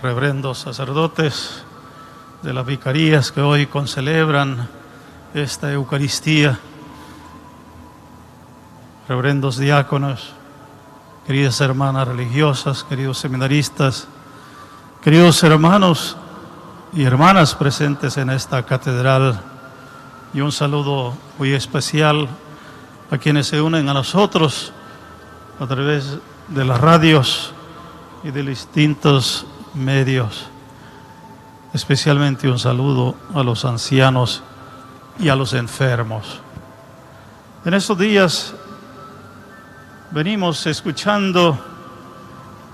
reverendos sacerdotes de las vicarías que hoy concelebran esta Eucaristía, reverendos diáconos, queridas hermanas religiosas, queridos seminaristas, queridos hermanos y hermanas presentes en esta catedral, y un saludo muy especial a quienes se unen a nosotros a través de las radios y de distintos medios. Especialmente un saludo a los ancianos y a los enfermos. En estos días venimos escuchando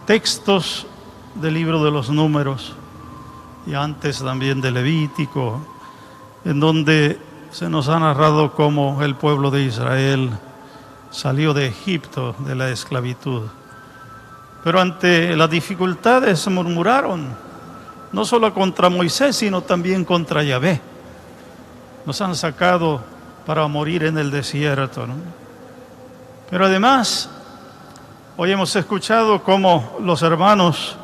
textos del libro de los Números y antes también de Levítico, en donde se nos ha narrado cómo el pueblo de Israel salió de Egipto, de la esclavitud. Pero ante las dificultades murmuraron, no solo contra Moisés, sino también contra Yahvé. Nos han sacado para morir en el desierto, ¿no? Pero además, hoy hemos escuchado cómo los hermanos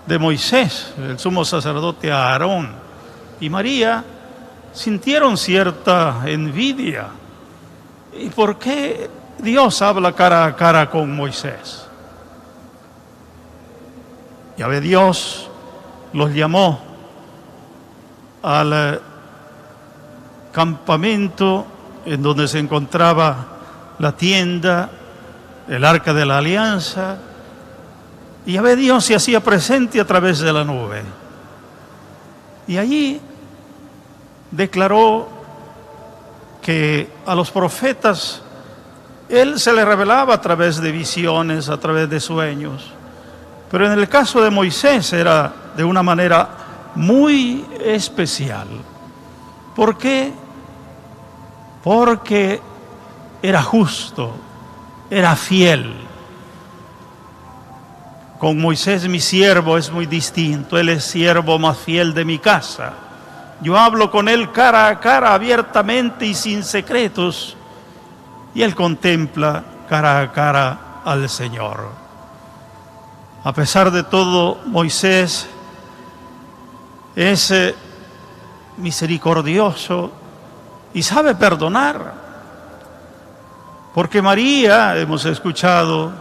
de Moisés, el sumo sacerdote Aarón y María, sintieron cierta envidia. ¿Y por qué Dios habla cara a cara con Moisés? Yahvé Dios los llamó al campamento en donde se encontraba la tienda, el arca de la alianza, y Yahvé Dios se hacía presente a través de la nube. Y allí declaró que a los profetas Él se les revelaba a través de visiones, a través de sueños. Pero en el caso de Moisés era de una manera muy especial. ¿Por qué? Porque era justo, era fiel. Con Moisés mi siervo es muy distinto, él es siervo más fiel de mi casa. Yo hablo con él cara a cara, abiertamente y sin secretos, y él contempla cara a cara al Señor. A pesar de todo, Moisés es misericordioso y sabe perdonar. Porque María, hemos escuchado,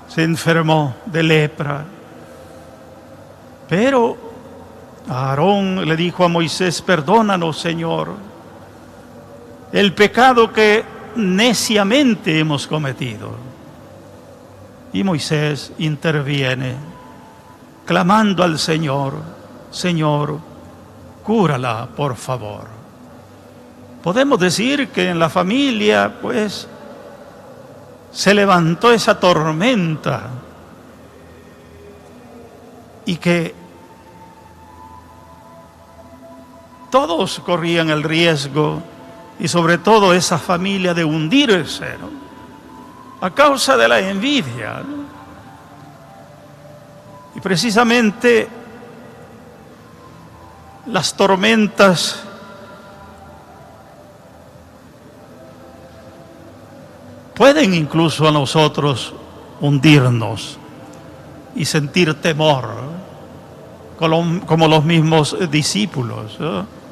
se enfermó de lepra. Pero Aarón le dijo a Moisés: perdónanos, Señor, el pecado que neciamente hemos cometido. Y Moisés interviene, clamando al Señor: Señor, cúrala, por favor. Podemos decir que en la familia, pues, se levantó esa tormenta y que todos corrían el riesgo, y sobre todo esa familia, de hundirse, ¿no?, a causa de la envidia, ¿no? Y precisamente las tormentas pueden incluso a nosotros hundirnos y sentir temor, ¿no?, como los mismos discípulos, ¿no?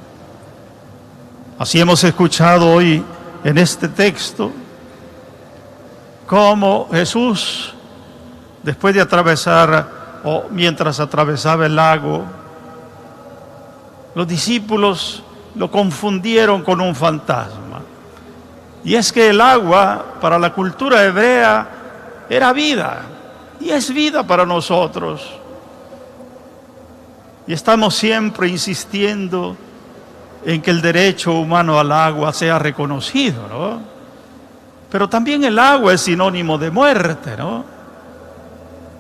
Así hemos escuchado hoy en este texto cómo Jesús, después de atravesar, o mientras atravesaba el lago, los discípulos lo confundieron con un fantasma. Y es que el agua para la cultura hebrea era vida, y es vida para nosotros. Y estamos siempre insistiendo en que el derecho humano al agua sea reconocido, ¿no? Pero también el agua es sinónimo de muerte, ¿no?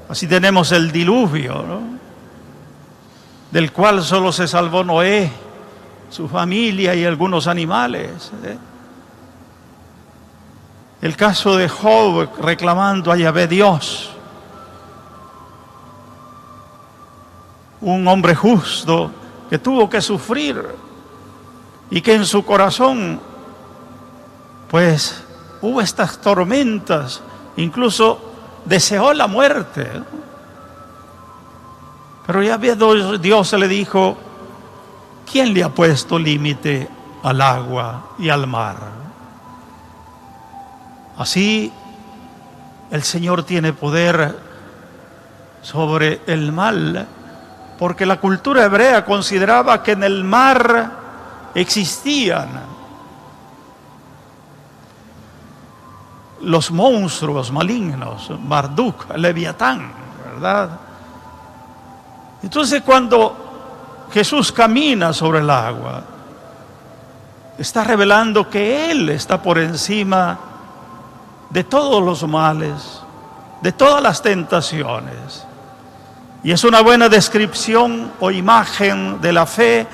Así tenemos el diluvio, ¿no?, del cual solo se salvó Noé, su familia y algunos animales, ¿eh? El caso de Job reclamando a Yahvé Dios, un hombre justo que tuvo que sufrir y que en su corazón, pues, hubo estas tormentas, incluso deseó la muerte. Pero ya Dios se le dijo: ¿quién le ha puesto límite al agua y al mar? Así el Señor tiene poder sobre el mal, porque la cultura hebrea consideraba que en el mar existían los monstruos malignos, Marduk, Leviatán, ¿verdad? Entonces, cuando Jesús camina sobre el agua, está revelando que Él está por encima de todos los males, de todas las tentaciones. Y es una buena descripción o imagen de la fe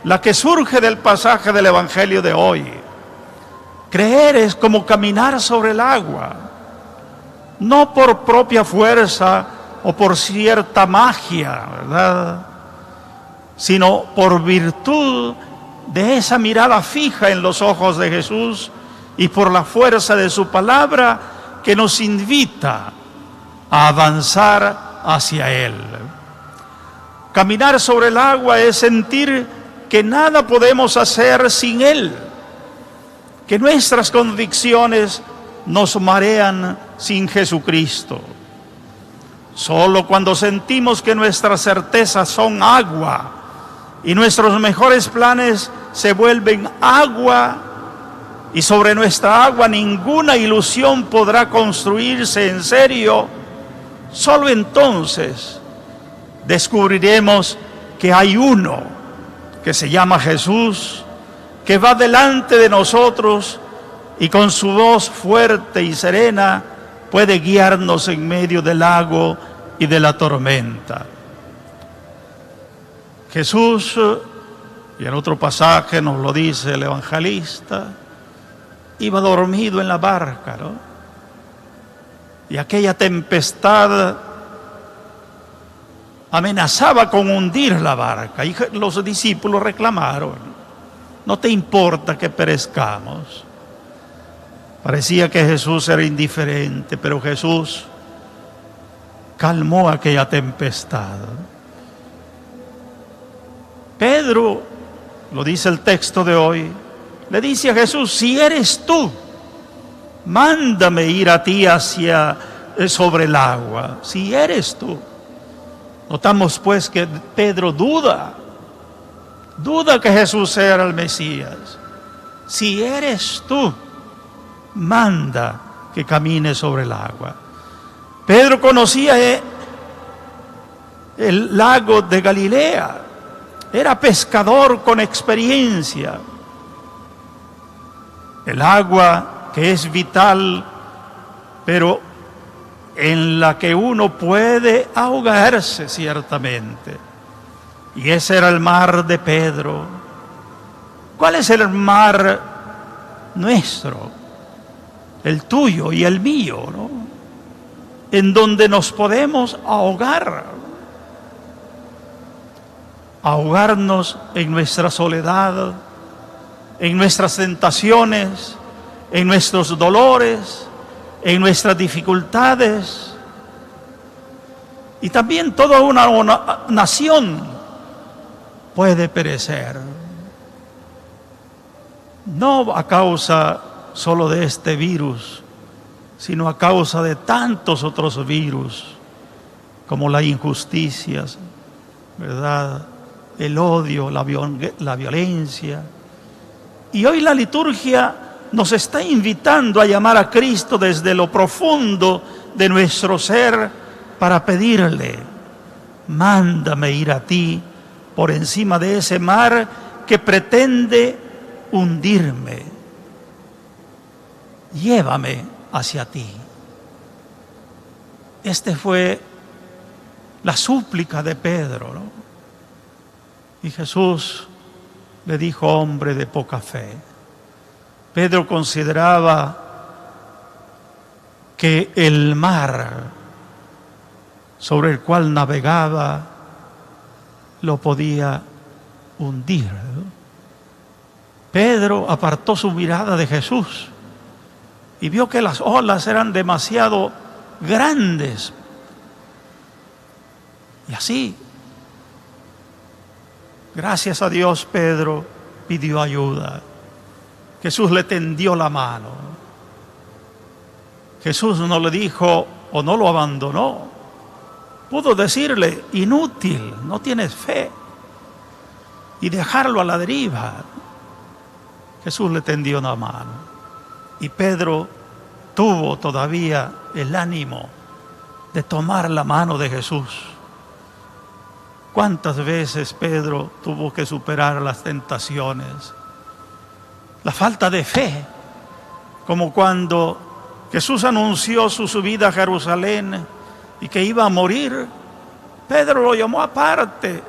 la que surge del pasaje del Evangelio de hoy. Creer es como caminar sobre el agua, no por propia fuerza o por cierta magia, ¿verdad?, sino por virtud de esa mirada fija en los ojos de Jesús y por la fuerza de su palabra que nos invita a avanzar hacia Él. Caminar sobre el agua es sentir que nada podemos hacer sin Él, que nuestras convicciones nos marean sin Jesucristo. Solo cuando sentimos que nuestras certezas son agua y nuestros mejores planes se vuelven agua, y sobre nuestra agua ninguna ilusión podrá construirse en serio, solo entonces descubriremos que hay uno que se llama Jesús, que va delante de nosotros y con su voz fuerte y serena puede guiarnos en medio del lago y de la tormenta. Jesús, y en otro pasaje nos lo dice el evangelista, iba dormido en la barca, ¿no? Y aquella tempestad amenazaba con hundir la barca, y los discípulos reclamaron: ¿no te importa que perezcamos? Parecía que Jesús era indiferente, pero Jesús calmó aquella tempestad. Pedro, lo dice el texto de hoy, le dice a Jesús: si eres tú, mándame ir a ti sobre el agua. Si eres tú. Notamos pues que Pedro duda que Jesús era el Mesías. Si eres tú, manda que camine sobre el agua. Pedro conocía el lago de Galilea, era pescador con experiencia. El agua que es vital, pero en la que uno puede ahogarse ciertamente. Y ese era el mar de Pedro. ¿Cuál es el mar nuestro? El tuyo y el mío, ¿no? En donde nos podemos ahogarnos en nuestra soledad, en nuestras tentaciones, en nuestros dolores, en nuestras dificultades. Y también toda una nación puede perecer, no a causa solo de este virus, sino a causa de tantos otros virus, como la injusticia, ¿verdad?, el odio, la violencia. Y hoy la liturgia nos está invitando a llamar a Cristo desde lo profundo de nuestro ser para pedirle: mándame ir a ti por encima de ese mar que pretende hundirme. Llévame hacia ti. Este fue la súplica de Pedro, ¿no? Y Jesús le dijo: hombre de poca fe. Pedro consideraba que el mar sobre el cual navegaba lo podía hundir, ¿no? Pedro apartó su mirada de Jesús y vio que las olas eran demasiado grandes. Y así Gracias a Dios, Pedro pidió ayuda. Jesús le tendió la mano. Jesús no le dijo o no lo abandonó. Pudo decirle, inútil, no tienes fe, y dejarlo a la deriva. Jesús le tendió la mano. Y Pedro tuvo todavía el ánimo de tomar la mano de Jesús. ¿Cuántas veces Pedro tuvo que superar las tentaciones? La falta de fe, como cuando Jesús anunció su subida a Jerusalén y que iba a morir. Pedro lo llamó aparte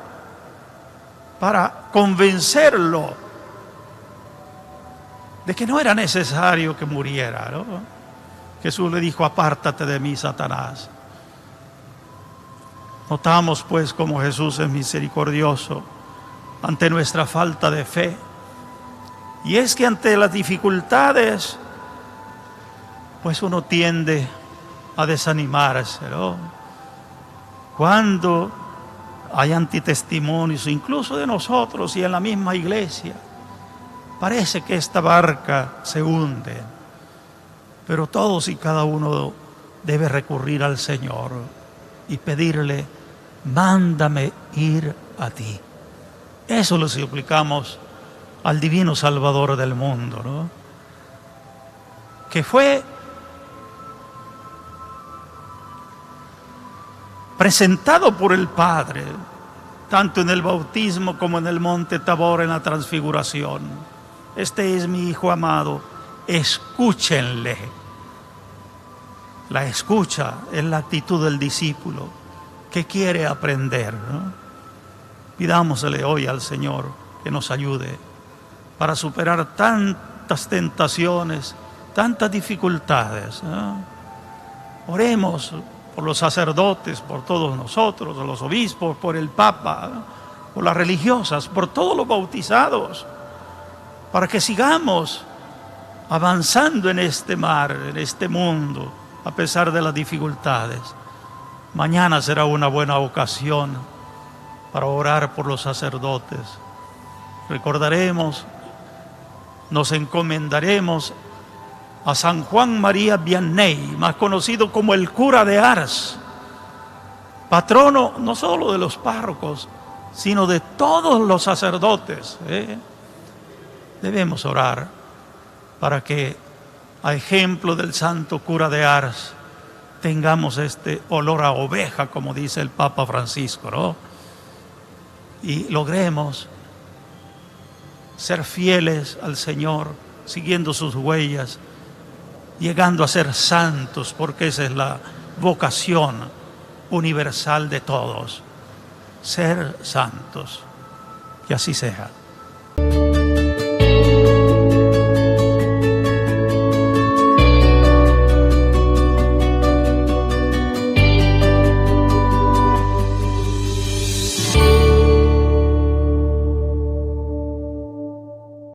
para convencerlo de que no era necesario que muriera, ¿no? Jesús le dijo, apártate de mí, Satanás. Notamos pues cómo Jesús es misericordioso ante nuestra falta de fe. Y es que ante las dificultades, pues uno tiende a desanimarse, ¿no? Cuando hay antitestimonios, incluso de nosotros y en la misma iglesia, parece que esta barca se hunde. Pero todos y cada uno debe recurrir al Señor y pedirle, mándame ir a ti. Eso le suplicamos al divino Salvador del mundo, ¿no? Que fue presentado por el Padre, tanto en el bautismo como en el monte Tabor, en la transfiguración. Este es mi Hijo amado, escúchenle. La escucha es la actitud del discípulo que quiere aprender, ¿no? Pidámosle hoy al Señor que nos ayude para superar tantas tentaciones, tantas dificultades, ¿no? Oremos por los sacerdotes, por todos nosotros, por los obispos, por el Papa, ¿no? Por las religiosas, por todos los bautizados, para que sigamos avanzando en este mar, en este mundo, a pesar de las dificultades. Mañana será una buena ocasión para orar por los sacerdotes. Recordaremos, nos encomendaremos a San Juan María Vianney, más conocido como el cura de Ars, patrono no solo de los párrocos, sino de todos los sacerdotes. Debemos orar para que, a ejemplo del santo cura de Ars, tengamos este olor a oveja, como dice el Papa Francisco, ¿no? Y logremos ser fieles al Señor, siguiendo sus huellas, llegando a ser santos, porque esa es la vocación universal de todos, ser santos. Que así sea.